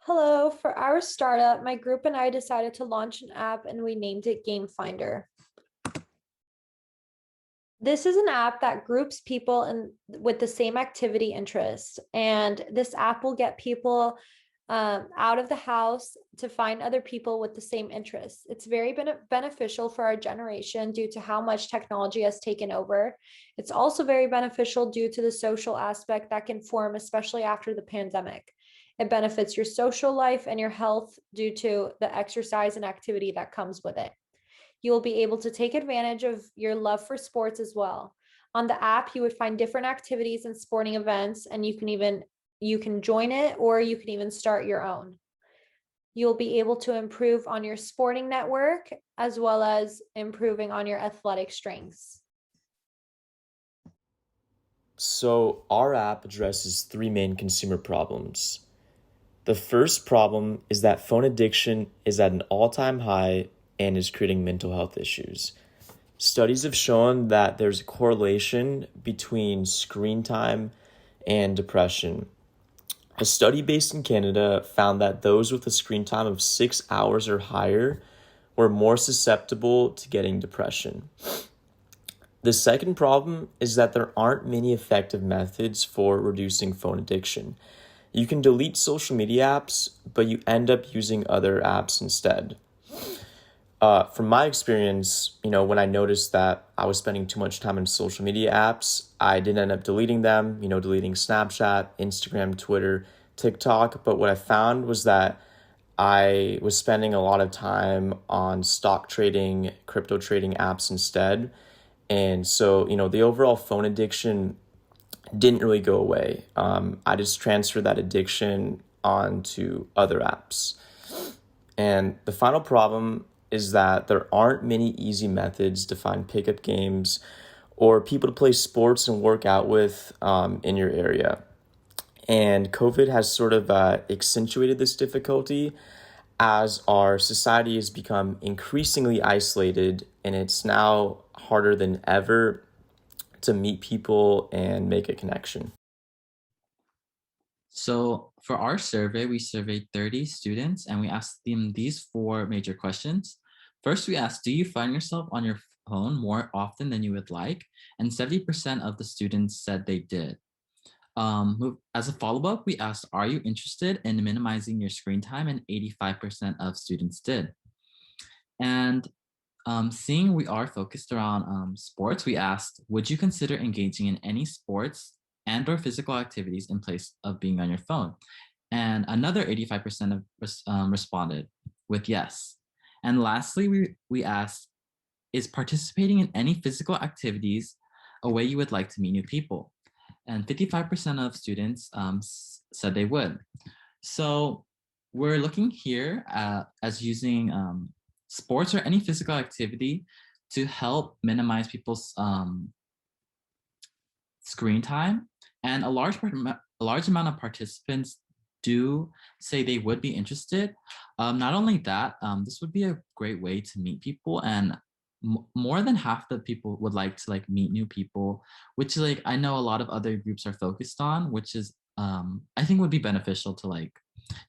Hello, for our startup, my group and I decided to launch an app and we named it Game Finder. This is an app that groups people with the same activity interest, and this app will get people out of the house to find other people with the same interests. It's very beneficial for our generation due to how much technology has taken over. It's also very beneficial due to the social aspect that can form, especially after the pandemic. It benefits your social life and your health due to the exercise and activity that comes with it. You will be able to take advantage of your love for sports as well. On the app, you would find different activities and sporting events, and you can join it or you can even start your own. You'll be able to improve on your sporting network as well as improving on your athletic strengths. So, our app addresses three main consumer problems. The first problem is that phone addiction is at an all time high and is creating mental health issues. Studies have shown that there's a correlation between screen time and depression. A study based in Canada found that those with a screen time of 6 hours or higher were more susceptible to getting depression. The second problem is that there aren't many effective methods for reducing phone addiction. You can delete social media apps, but you end up using other apps instead. From my experience, when I noticed that I was spending too much time on social media apps, I did end up deleting them, deleting Snapchat, Instagram, Twitter, TikTok. But what I found was that I was spending a lot of time on stock trading, crypto trading apps instead. And so, the overall phone addiction didn't really go away. I just transferred that addiction onto other apps. And the final problem is that there aren't many easy methods to find pickup games or people to play sports and work out with in your area. And COVID has sort of accentuated this difficulty as our society has become increasingly isolated, and it's now harder than ever to meet people and make a connection. So for our survey, we surveyed 30 students and we asked them these four major questions. First, we asked, do you find yourself on your phone more often than you would like? And 70% of the students said they did. As a follow-up, we asked, are you interested in minimizing your screen time? And 85% of students did. And seeing we are focused around sports, we asked, would you consider engaging in any sports and or physical activities in place of being on your phone? And another 85% responded with yes. And lastly, we asked, is participating in any physical activities a way you would like to meet new people? And 55% of students said they would. So we're looking here as using sports or any physical activity to help minimize people's screen time. And a large amount of participants do say they would be interested. Not only that, this would be a great way to meet people, and more than half the people would like to meet new people, which I know a lot of other groups are focused on, which is I think would be beneficial to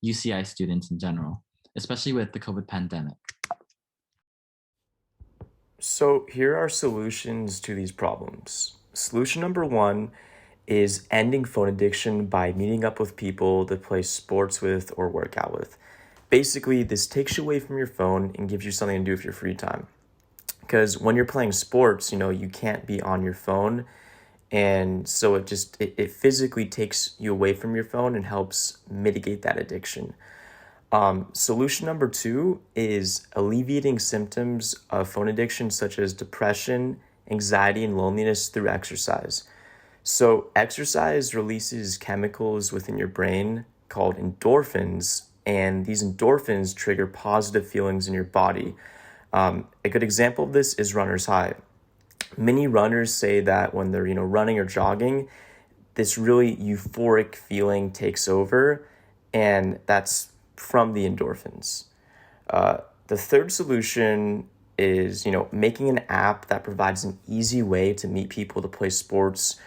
UCI students in general, especially with the COVID pandemic. So, here are solutions to these problems. Solution number one is ending phone addiction by meeting up with people to play sports with or work out with. Basically, this takes you away from your phone and gives you something to do with your free time. Because when you're playing sports, you can't be on your phone. And so it physically takes you away from your phone and helps mitigate that addiction. Solution number two is alleviating symptoms of phone addiction, such as depression, anxiety, and loneliness through exercise. So exercise releases chemicals within your brain called endorphins, and these endorphins trigger positive feelings in your body. A good example of this is runner's high. Many runners say that when they're running or jogging, this really euphoric feeling takes over, and that's from the endorphins. The third solution is making an app that provides an easy way to meet people to play sports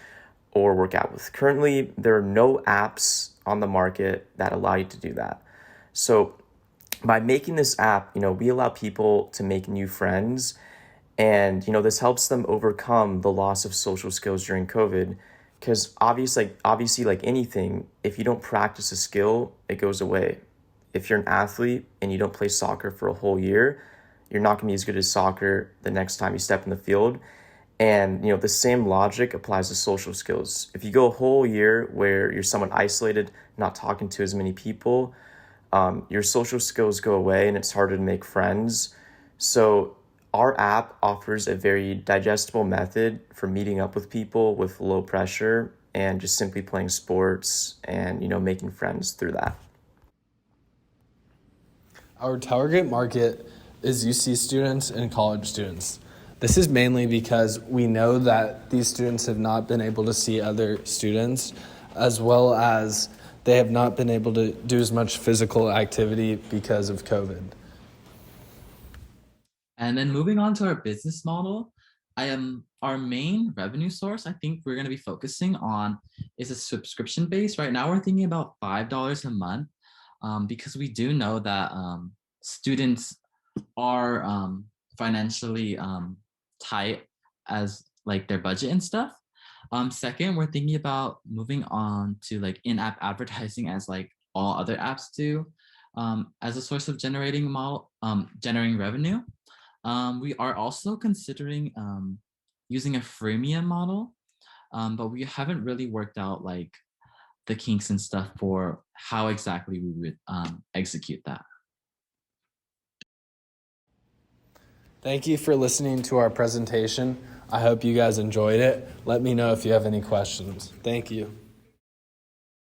or work out with. Currently, there are no apps on the market that allow you to do that. So by making this app, we allow people to make new friends, and this helps them overcome the loss of social skills during COVID. Because obviously, like anything, if you don't practice a skill, it goes away. If you're an athlete and you don't play soccer for a whole year, you're not going to be as good as soccer the next time you step in the field. And the same logic applies to social skills. If you go a whole year where you're somewhat isolated, not talking to as many people, your social skills go away and it's harder to make friends. So our app offers a very digestible method for meeting up with people with low pressure and just simply playing sports and making friends through that. Our target market is UC students and college students. This is mainly because we know that these students have not been able to see other students, as well as they have not been able to do as much physical activity because of COVID. And then moving on to our business model, our main revenue source, I think we're going to be focusing on is a subscription base. Right now, we're thinking about $5 a month because we do know that students are financially tight as like their budget and stuff. Second, we're thinking about moving on to like in-app advertising as like all other apps do as a source of generating revenue. We are also considering using a freemium model, but we haven't really worked out like the kinks and stuff for how exactly we would execute that. Thank you for listening to our presentation. I hope you guys enjoyed it. Let me know if you have any questions. Thank you.